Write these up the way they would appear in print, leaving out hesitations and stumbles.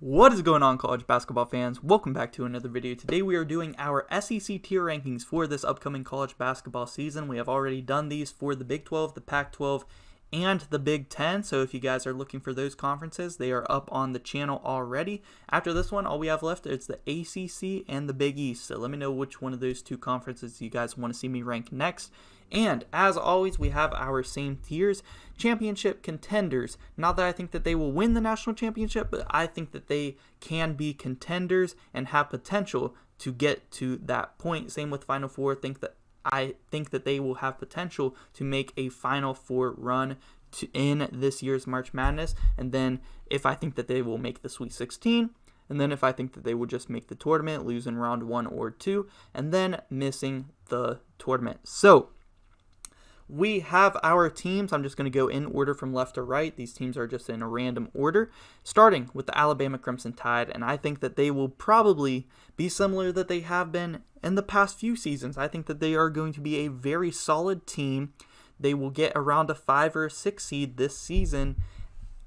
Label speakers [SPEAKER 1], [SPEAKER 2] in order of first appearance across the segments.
[SPEAKER 1] What is going on, college basketball fans? Welcome back to another video. Today we are doing our SEC tier rankings for this upcoming college basketball season. We have already done these for the Big 12, the Pac-12, and the Big 10. So if you guys are looking for those conferences, they are up on the channel already. After this one, all we have left is the ACC and the Big East. So let me know which one of those two conferences you guys want to see me rank next. And as always, we have our same tiers: championship contenders. Not that I think that they will win the national championship, but I think that they can be contenders and have potential to get to that point. Same with Final Four. I think that they will have potential to make a Final Four run in this year's March Madness. And then if I think that they will make the Sweet 16, and then if I think that they will just make the tournament, lose in round 1 or 2, and then missing the tournament. So we have our teams. I'm just going to go in order from left to right. These teams are just in a random order, starting with the Alabama Crimson Tide, and I think that they will probably be similar that they have been in the past few seasons. I think that they are going to be a very solid team. They will get around a 5 or a 6 seed this season,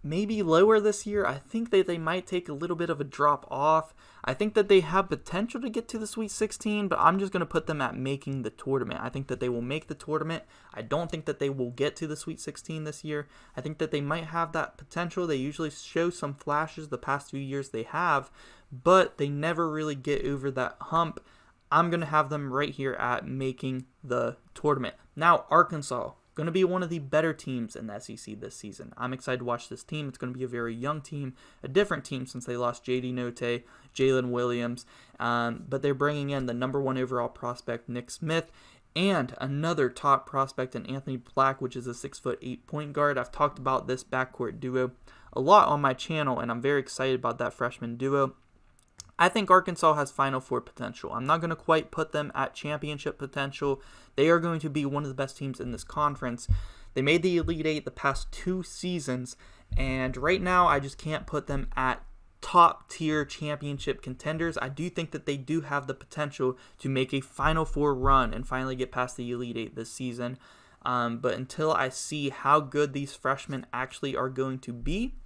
[SPEAKER 1] maybe lower this year. I think that they might take a little bit of a drop off. I think that they have potential to get to the Sweet 16, but I'm just going to put them at making the tournament. I think that they will make the tournament. I don't think that they will get to the Sweet 16 this year. I think that they might have that potential. They usually show some flashes the past few years they have, but they never really get over that hump. I'm going to have them right here at making the tournament. Now, Arkansas, going to be one of the better teams in the SEC this season. I'm excited to watch this team. It's going to be a very young team, a different team since they lost J.D. Notae, Jalen Williams, but they're bringing in the number 1 overall prospect, Nick Smith, and another top prospect in Anthony Black, which is a 6'8" point guard. I've talked about this backcourt duo a lot on my channel, and I'm very excited about that freshman duo. I think Arkansas has Final Four potential. I'm not going to quite put them at championship potential. They are going to be one of the best teams in this conference. They made the Elite Eight the past 2 seasons, and right now I just can't put them at top tier championship contenders. I do think that they do have the potential to make a Final Four run and finally get past the Elite Eight this season. But until I see how good these freshmen actually are going to be,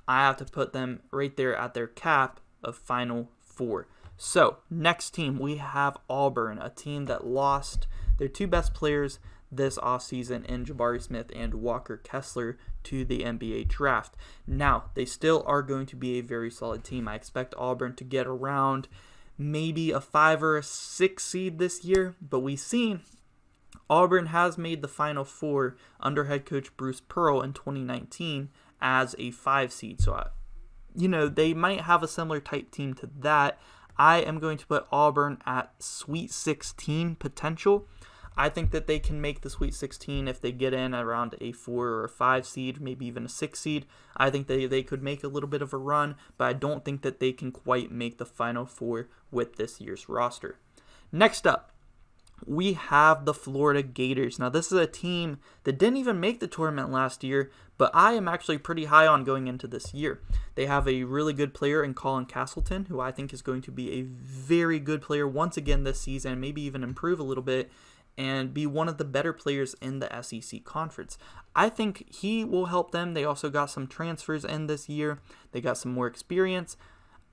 [SPEAKER 1] I have to put them right there at their cap of Final Four. So next team, we have Auburn, a team that lost their 2 best players this offseason in Jabari Smith and Walker Kessler to the NBA draft. Now, they still are going to be a very solid team. I expect Auburn to get around maybe a 5 or a 6 seed this year, but we've seen Auburn has made the Final Four under head coach Bruce Pearl in 2019 as a 5 seed. So they might have a similar type team to that. I am going to put Auburn at Sweet 16 potential. I think that they can make the Sweet 16 if they get in around a 4 or a 5 seed, maybe even a 6 seed. I think they could make a little bit of a run, but I don't think that they can quite make the Final Four with this year's roster. Next up, we have the Florida Gators. Now, this is a team that didn't even make the tournament last year, but I am actually pretty high on going into this year. They have a really good player in Colin Castleton, who I think is going to be a very good player once again this season, maybe even improve a little bit and be one of the better players in the SEC conference. I think he will help them. They also got some transfers in this year. They got some more experience.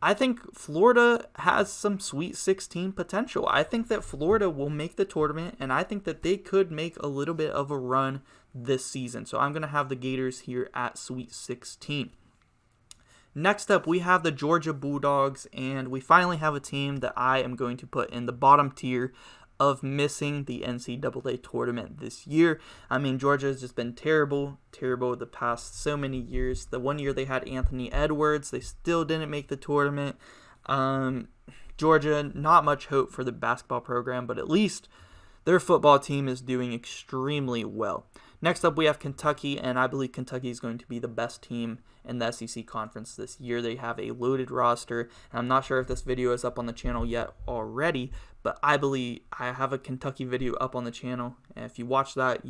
[SPEAKER 1] I think Florida has some Sweet 16 potential. I think that Florida will make the tournament, and I think that they could make a little bit of a run this season. So I'm going to have the Gators here at Sweet 16. Next up, we have the Georgia Bulldogs, and we finally have a team that I am going to put in the bottom tier of missing the NCAA tournament this year. I mean, Georgia has just been terrible the past so many years. The one year they had Anthony Edwards, they still didn't make the tournament. Georgia, not much hope for the basketball program, but at least their football team is doing extremely well. Next up, we have Kentucky, and I believe Kentucky is going to be the best team in the SEC conference this year. They have a loaded roster, and I'm not sure if this video is up on the channel yet already, but I believe I have a Kentucky video up on the channel, and if you watch that,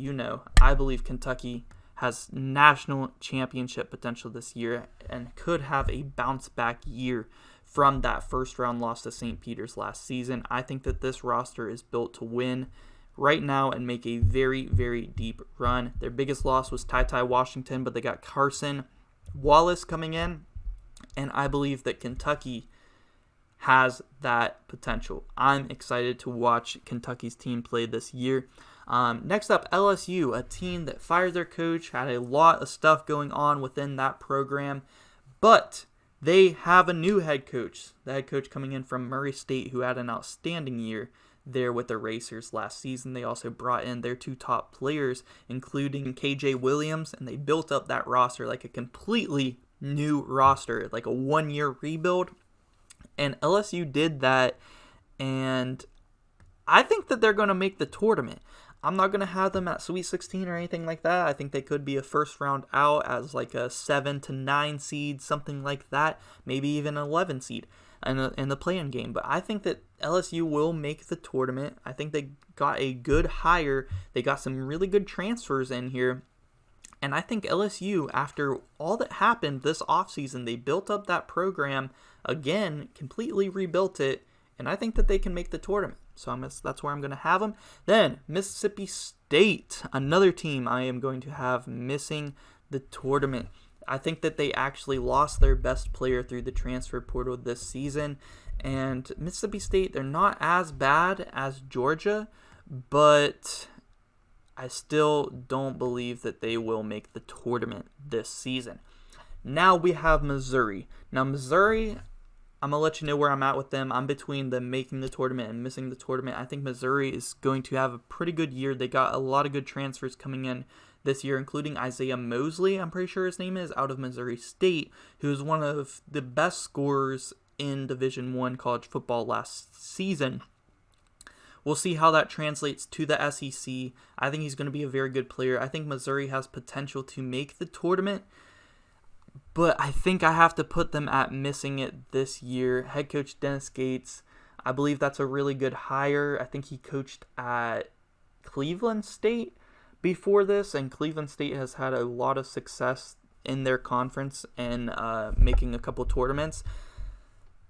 [SPEAKER 1] I believe Kentucky has national championship potential this year and could have a bounce-back year from that first-round loss to St. Peter's last season. I think that this roster is built to win right now and make a very, very deep run. Their biggest loss was Ty Washington, but they got Carson Wallace coming in, and I believe that Kentucky has that potential. I'm excited to watch Kentucky's team play this year. Next up, LSU, a team that fired their coach, had a lot of stuff going on within that program, but they have a new head coach. The head coach coming in from Murray State, who had an outstanding year there with the Racers last season. They also brought in their 2 top players, including KJ Williams, and they built up that roster like a completely new roster, like a 1-year rebuild. And LSU did that, and I think that they're going to make the tournament. I'm not going to have them at Sweet 16 or anything like that. I think they could be a first round out as like a 7 to 9 seed, something like that, maybe even an 11 seed in the play-in game. But I think that LSU will make the tournament. I think they got a good hire. They got some really good transfers in here. And I think LSU, after all that happened this offseason, they built up that program again, completely rebuilt it, and I think that they can make the tournament. So that's where I'm going to have them. Then, Mississippi State, another team I am going to have missing the tournament. I think that they actually lost their best player through the transfer portal this season. And Mississippi State, they're not as bad as Georgia, but I still don't believe that they will make the tournament this season. Now we have Missouri. Now Missouri, I'm going to let you know where I'm at with them. I'm between them making the tournament and missing the tournament. I think Missouri is going to have a pretty good year. They got a lot of good transfers coming in this year, including Isaiah Mosley, I'm pretty sure his name is, out of Missouri State, who is one of the best scorers in Division I college football last season. We'll see how that translates to the SEC. I think he's going to be a very good player. I think Missouri has potential to make the tournament, but I think I have to put them at missing it this year. Head coach Dennis Gates, I believe that's a really good hire. I think he coached at Cleveland State before this, and Cleveland State has had a lot of success in their conference and making a couple tournaments.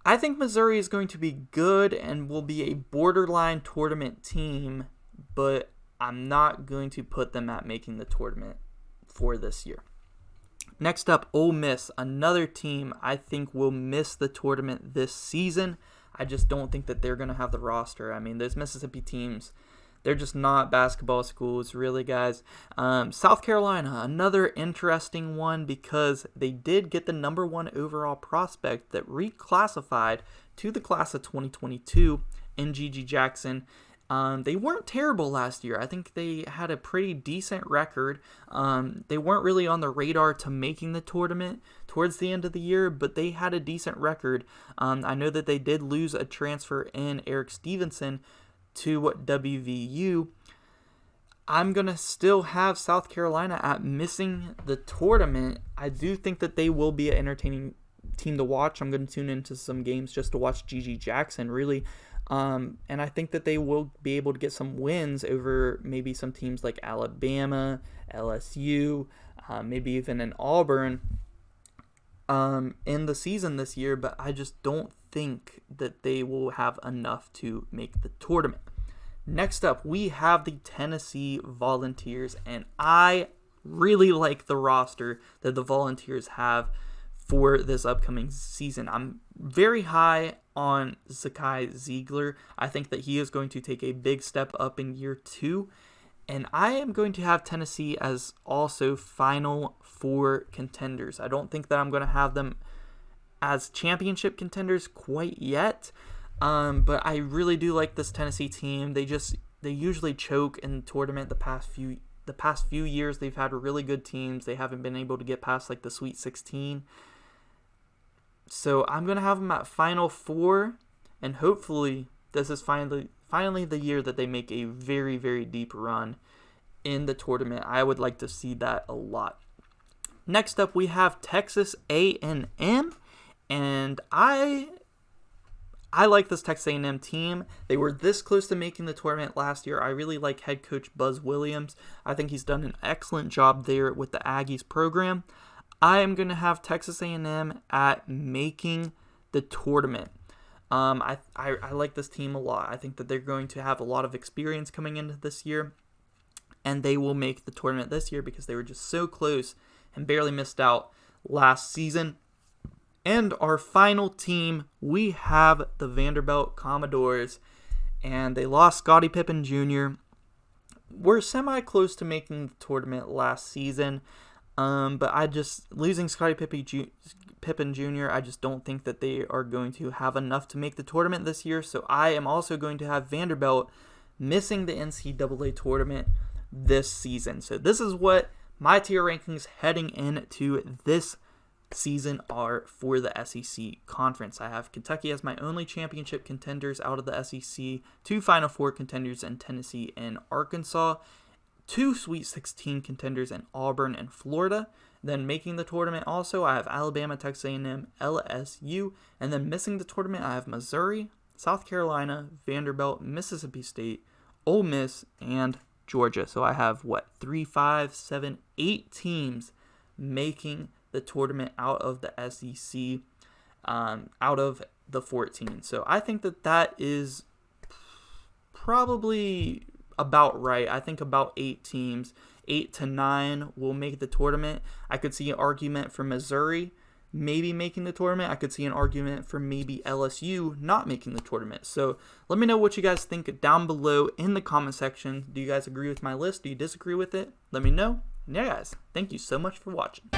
[SPEAKER 1] I think Missouri is going to be good and will be a borderline tournament team, but I'm not going to put them at making the tournament for this year. Next up, Ole Miss, another team I think will miss the tournament this season. I just don't think that they're going to have the roster. I mean, those Mississippi teams, they're just not basketball schools, really, guys. South Carolina, another interesting one because they did get the number 1 overall prospect that reclassified to the class of 2022 in Gigi Jackson. They weren't terrible last year. I think they had a pretty decent record. They weren't really on the radar to making the tournament towards the end of the year, but they had a decent record. I know that they did lose a transfer in Eric Stevenson to WVU. I'm going to still have South Carolina at missing the tournament. I do think that they will be an entertaining team to watch. I'm going to tune into some games just to watch Gigi Jackson, really. And I think that they will be able to get some wins over maybe some teams like Alabama, LSU, maybe even an Auburn in the season this year, but I just don't think that they will have enough to make the tournament. Next up, we have the Tennessee Volunteers, and I really like the roster that the Volunteers have for this upcoming season. I'm very high on Zakai Ziegler. I think that he is going to take a big step up in year 2, and I am going to have Tennessee as also Final Four contenders. I don't think that I'm going to have them as championship contenders quite yet, but I really do like this Tennessee team. They usually choke in the tournament. The past few years they've had really good teams. They haven't been able to get past like the Sweet 16. So I'm going to have them at Final Four, and hopefully this is finally the year that they make a very, very deep run in the tournament. I would like to see that a lot. Next up, we have Texas A&M, and I like this Texas A&M team. They were this close to making the tournament last year. I really like head coach Buzz Williams. I think he's done an excellent job there with the Aggies program. I am going to have Texas A&M at making the tournament. I like this team a lot. I think that they're going to have a lot of experience coming into this year, and they will make the tournament this year because they were just so close and barely missed out last season. And our final team, we have the Vanderbilt Commodores, and they lost Scottie Pippen Jr. We're semi-close to making the tournament last season, but losing Scottie Pippen Jr., I just don't think that they are going to have enough to make the tournament this year, so I am also going to have Vanderbilt missing the NCAA tournament this season. So this is what my tier rankings heading into this season are for the SEC Conference. I have Kentucky as my only championship contenders out of the SEC, 2 Final Four contenders in Tennessee and Arkansas, 2 Sweet 16 contenders in Auburn and Florida. Then making the tournament also, I have Alabama, Texas A&M, LSU, and then missing the tournament, I have Missouri, South Carolina, Vanderbilt, Mississippi State, Ole Miss, and Georgia. So I have, 3, 5, 7, 8 teams making the tournament out of the SEC, out of the 14. So I think that is probably about right. I think about 8 teams, 8 to 9 will make the tournament. I could see an argument for Missouri maybe making the tournament. I could see an argument for maybe LSU not making the tournament. So let me know what you guys think down below in the comment section. Do you guys agree with my list? Do you disagree with it? Let me know. And yeah, guys, thank you so much for watching.